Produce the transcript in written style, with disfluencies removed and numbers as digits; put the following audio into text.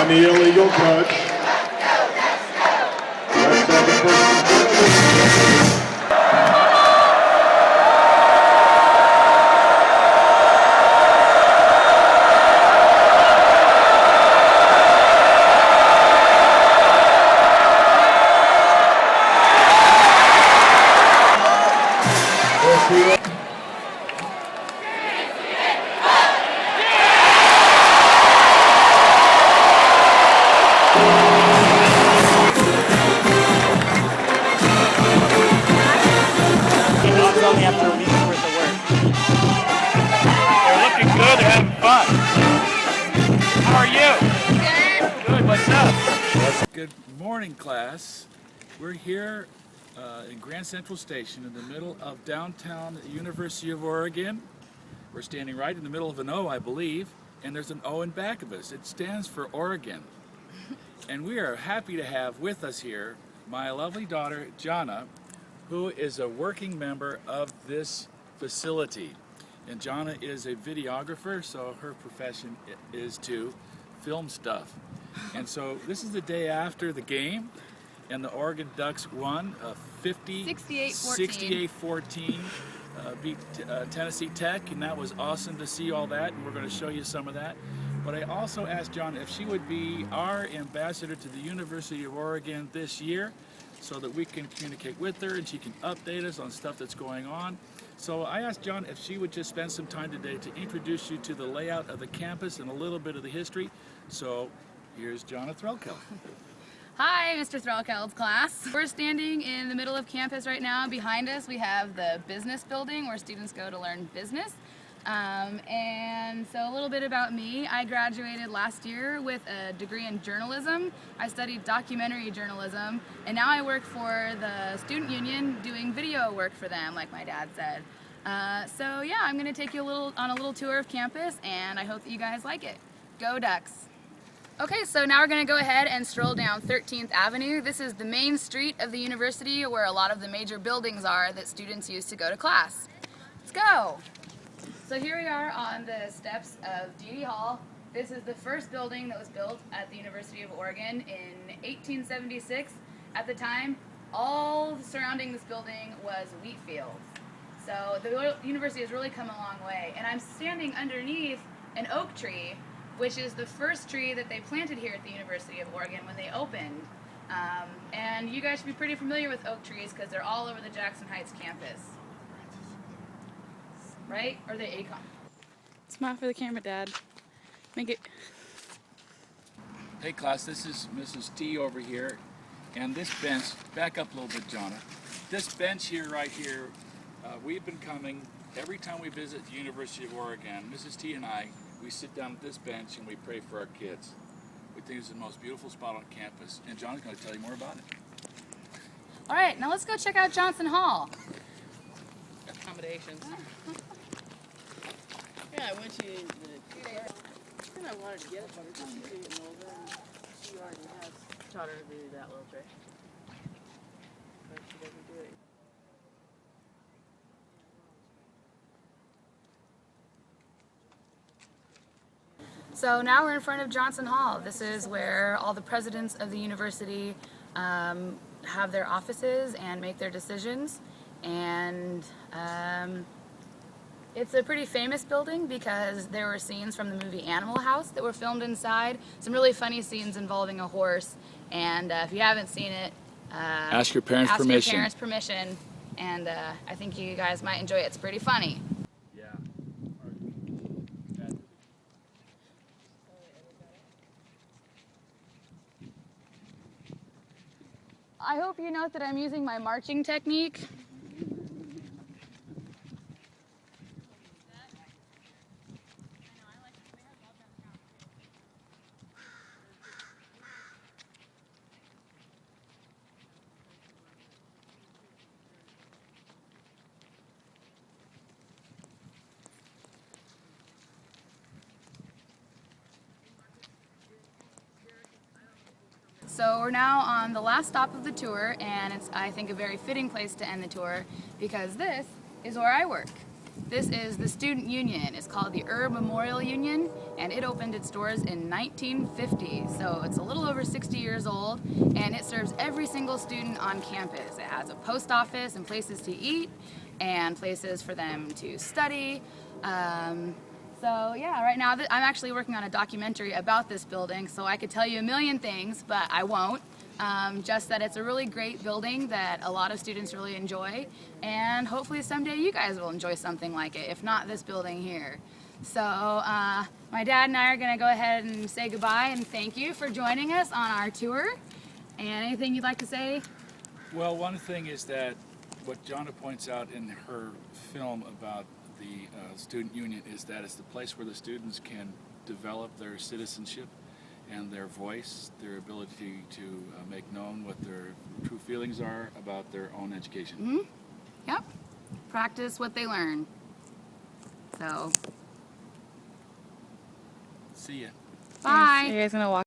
on the illegal touch. Let's have the first. Only after a week's worth of work. They're looking good, they're having fun. How are you? Good, what's up? Good morning, class. We're here in Grand Central Station in the middle of downtown University of Oregon. We're standing right in the middle of an O, I believe, and there's an O in back of us. It stands for Oregon. And we are happy to have with us here my lovely daughter, Jana, who is a working member of this facility. And Jana is a videographer, so her profession is to film stuff. And so this is the day after the game, and the Oregon Ducks won 68-14, beat Tennessee Tech, and that was awesome to see all that, and we're going to show you some of that. But I also asked Jana if she would be our ambassador to the University of Oregon this year, so that we can communicate with her and she can update us on stuff that's going on. So I asked John if she would just spend some time today to introduce you to the layout of the campus and a little bit of the history. So here's Jana Threlkeld. Hi, Mr. Threlkeld's class. We're standing in the middle of campus right now. Behind us we have the business building where students go to learn business. And so a little bit about me. I graduated last year with a degree in journalism. I studied documentary journalism, and now I work for the student union doing video work for them, like my dad said. So yeah, I'm going to take you on a little tour of campus, and I hope that you guys like it. Go Ducks! Okay, so now we're going to go ahead and stroll down 13th Avenue. This is the main street of the university where a lot of the major buildings are that students use to go to class. Let's go! So here we are on the steps of Deedy Hall. This is the first building that was built at the University of Oregon in 1876. At the time, all surrounding this building was wheat fields. So the university has really come a long way. And I'm standing underneath an oak tree, which is the first tree that they planted here at the University of Oregon when they opened. And you guys should be pretty familiar with oak trees because they're all over the Jackson Heights campus. Right? Or the ACOM. Smile for the camera, Dad. Make it. Hey class, this is Mrs. T over here, and this bench, back up a little bit, Jana. This bench here, right here, we've been coming every time we visit the University of Oregon. Mrs. T and I, we sit down at this bench and we pray for our kids. We think it's the most beautiful spot on campus, and John's going to tell you more about it. All right, now let's go check out Johnson Hall. Accommodations. Yeah, I went to the and I wanted to get it, but she's getting older and she already has taught her to do that little trick. But she doesn't do it. So now we're in front of Johnson Hall. This is where all the presidents of the university have their offices and make their decisions. And it's a pretty famous building because there were scenes from the movie Animal House that were filmed inside. Some really funny scenes involving a horse. And if you haven't seen it, Ask your parents' permission. Ask your parents' permission. And I think you guys might enjoy it. It's pretty funny. Yeah. I hope you note that I'm using my marching technique. So we're now on the last stop of the tour, and it's, I think, a very fitting place to end the tour because this is where I work. This is the student union. It's called the Erb Memorial Union, and it opened its doors in 1950. So it's a little over 60 years old, and it serves every single student on campus. It has a post office and places to eat, and places for them to study. So yeah, right now I'm actually working on a documentary about this building, so I could tell you a million things, but I won't. Just that it's a really great building that a lot of students really enjoy, and hopefully someday you guys will enjoy something like it, if not this building here. So my dad and I are going to go ahead and say goodbye and thank you for joining us on our tour. And anything you'd like to say? Well, one thing is that what Jonna points out in her film about the student union is that it's the place where the students can develop their citizenship and their voice, their ability to make known what their true feelings are about their own education. Mm-hmm. Yep. Practice what they learn. So, See ya. bye. Are you guys gonna walk?